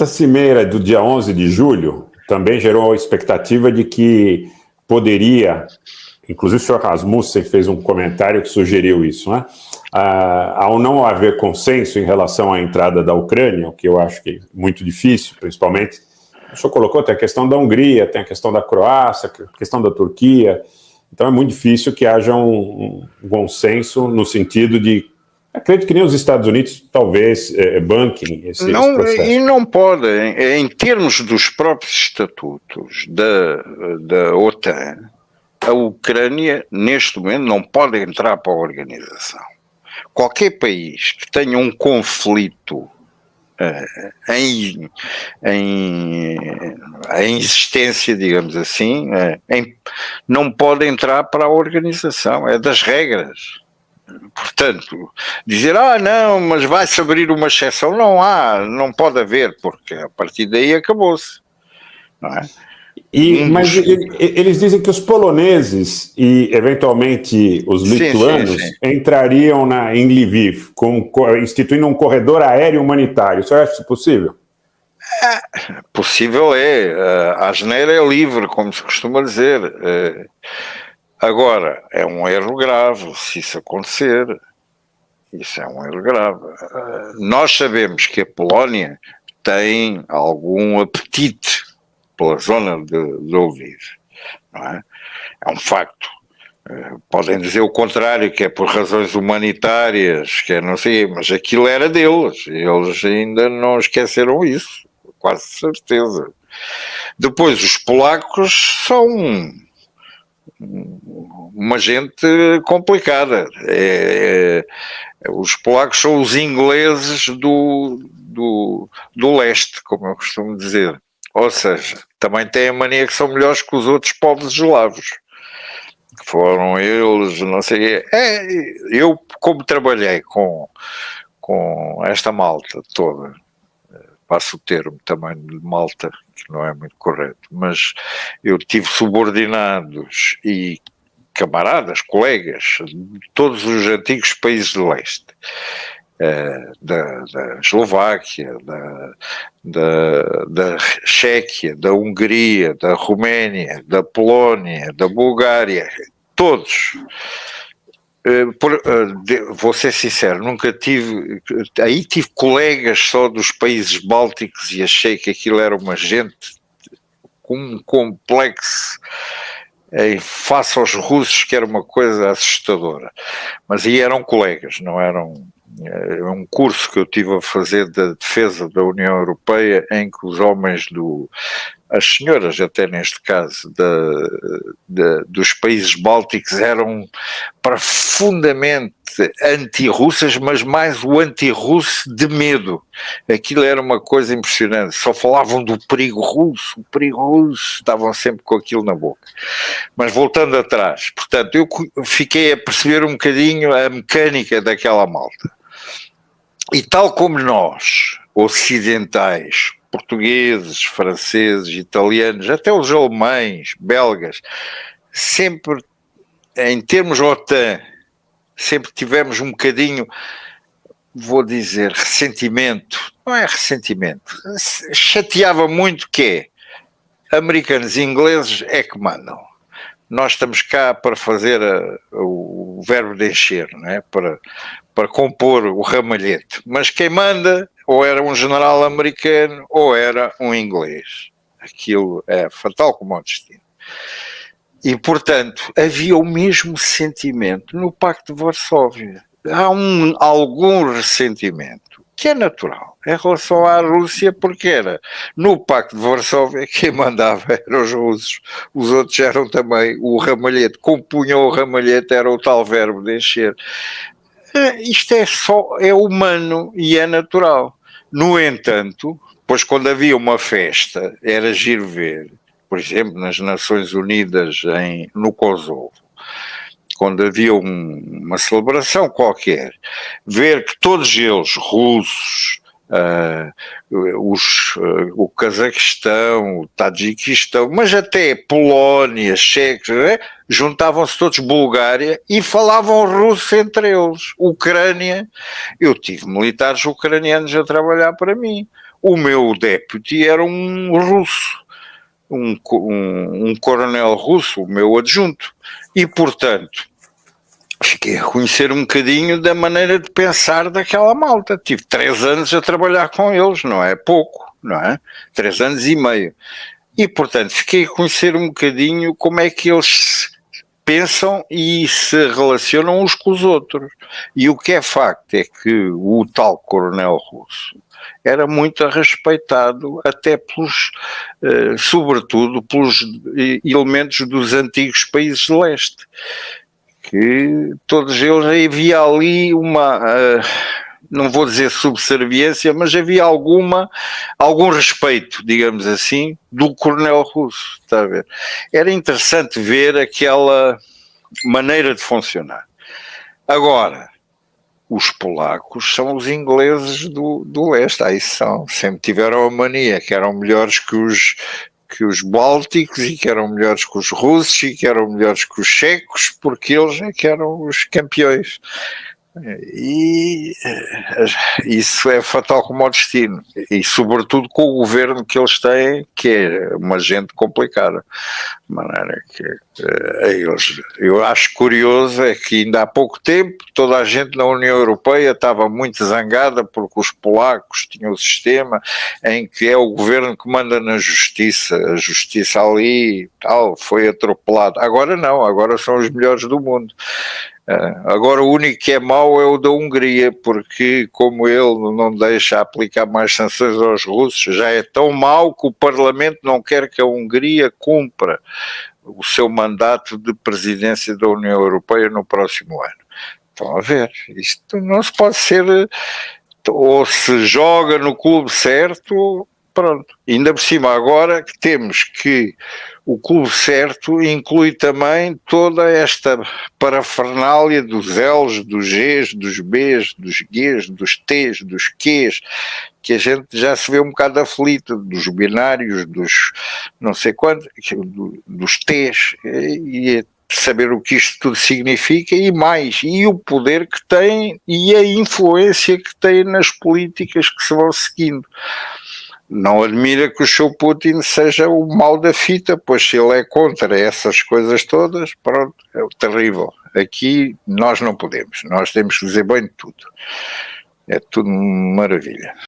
Essa cimeira do dia 11 de julho também gerou a expectativa de que poderia, inclusive o senhor Rasmussen fez um comentário que sugeriu isso, né? Ao não haver consenso em relação à entrada da Ucrânia, o que eu acho que é muito difícil, principalmente, o senhor colocou, tem a questão da Hungria, tem a questão da Croácia, a questão da Turquia, então é muito difícil que haja um consenso no sentido de, acredito que nem os Estados Unidos talvez banquem esse processo. E não podem, em termos dos próprios estatutos da OTAN, a Ucrânia neste momento não pode entrar para a organização. Qualquer país que tenha um conflito em existência, digamos assim, não pode entrar para a organização, é das regras. Portanto, dizer, não, mas vai-se abrir uma exceção, não pode haver, porque a partir daí acabou-se, não é? Mas eles dizem que os poloneses e, eventualmente, os lituanos entrariam em Lviv, instituindo um corredor aéreo humanitário. Você acha isso possível? Possível a asneira é livre, como se costuma dizer. Agora, é um erro grave se isso acontecer. Isso é um erro grave. Nós sabemos que a Polónia tem algum apetite pela zona de Lviv, não é? É um facto. Podem dizer o contrário, que é por razões humanitárias, que é não sei, mas aquilo era deles. Eles ainda não esqueceram isso, quase certeza. Depois, os polacos são uma gente complicada. Os polacos são os ingleses do leste, como eu costumo dizer. Ou seja, também têm a mania que são melhores que os outros povos eslavos. Foram eles, não sei. Eu, como trabalhei com esta malta toda, passo o termo também de malta, que não é muito correto, mas eu tive subordinados e camaradas, colegas, de todos os antigos países do leste. Da Eslováquia, da Chequia, da Hungria, da Roménia, da Polónia, da Bulgária, todos. Vou ser sincero, nunca tive. Aí tive colegas só dos países bálticos e achei que aquilo era uma gente com um complexo face aos russos que era uma coisa assustadora. Mas aí eram colegas, não eram. É um curso que eu tive a fazer da defesa da União Europeia, em que os homens as senhoras até neste caso dos países bálticos eram profundamente anti-russas, mas mais o anti-russo de medo. Aquilo era uma coisa impressionante, só falavam do perigo russo, estavam sempre com aquilo na boca. Mas voltando atrás, portanto, eu fiquei a perceber um bocadinho a mecânica daquela malta. E tal como nós, ocidentais, portugueses, franceses, italianos, até os alemães, belgas, sempre, em termos OTAN, sempre tivemos um bocadinho, vou dizer, ressentimento. Não é ressentimento. Chateava muito que americanos e ingleses é que mandam. Nós estamos cá para fazer o verbo de encher, não é? Para compor o ramalhete. Mas quem manda ou era um general americano ou era um inglês. Aquilo é fatal como o destino. E, portanto, havia o mesmo sentimento no Pacto de Varsóvia. Há algum ressentimento, que é natural, em relação à Rússia, porque era no Pacto de Varsóvia quem mandava eram os russos, os outros eram também o ramalhete, compunham o ramalhete, era o tal verbo de encher. Isto é humano e é natural. No entanto, pois quando havia uma festa, era giro ver, por exemplo, nas Nações Unidas no Kosovo, quando havia uma celebração qualquer, ver que todos eles, russos, o Cazaquistão, o Tajiquistão, mas até Polónia, Checos, juntavam-se todos, Bulgária, e falavam russo entre eles. Ucrânia, eu tive militares ucranianos a trabalhar para mim. O meu deputy era um russo, um coronel russo, o meu adjunto, e portanto fiquei a conhecer um bocadinho da maneira de pensar daquela malta. Tive 3 anos a trabalhar com eles, não é pouco, não é? 3 anos e meio. E, portanto, fiquei a conhecer um bocadinho como é que eles pensam e se relacionam uns com os outros. E o que é facto é que o tal coronel russo era muito respeitado até pelos, sobretudo pelos elementos dos antigos países de leste, que todos eles havia ali uma, não vou dizer subserviência, mas havia algum respeito, digamos assim, do coronel russo, está a ver? Era interessante ver aquela maneira de funcionar. Agora, os polacos são os ingleses do leste, aí são, sempre tiveram a mania que eram melhores que os bálticos e que eram melhores que os russos e que eram melhores que os checos, porque eles é que eram os campeões. E isso é fatal como o destino, e sobretudo com o governo que eles têm, que é uma gente complicada, de maneira que eu acho curioso é que ainda há pouco tempo toda a gente na União Europeia estava muito zangada porque os polacos tinham o sistema em que é o governo que manda na justiça, a justiça ali tal, foi atropelada. Agora não, agora são os melhores do mundo. Agora o único que é mau é o da Hungria, porque como ele não deixa aplicar mais sanções aos russos, já é tão mau que o Parlamento não quer que a Hungria cumpra o seu mandato de presidência da União Europeia no próximo ano. Estão a ver, isto não se pode ser, ou se joga no clube certo, pronto. Ainda por cima agora que temos que o clube certo inclui também toda esta parafernália dos L's, dos G's, dos B's, dos G's, dos T's, dos Q's, que a gente já se vê um bocado aflito, dos binários, dos não sei quantos, dos T's, e saber o que isto tudo significa e mais, e o poder que tem e a influência que tem nas políticas que se vão seguindo. Não admira que o Sr. Putin seja o mal da fita, pois se ele é contra essas coisas todas, pronto, é terrível. Aqui nós não podemos, nós temos que dizer bem de tudo. É tudo maravilha.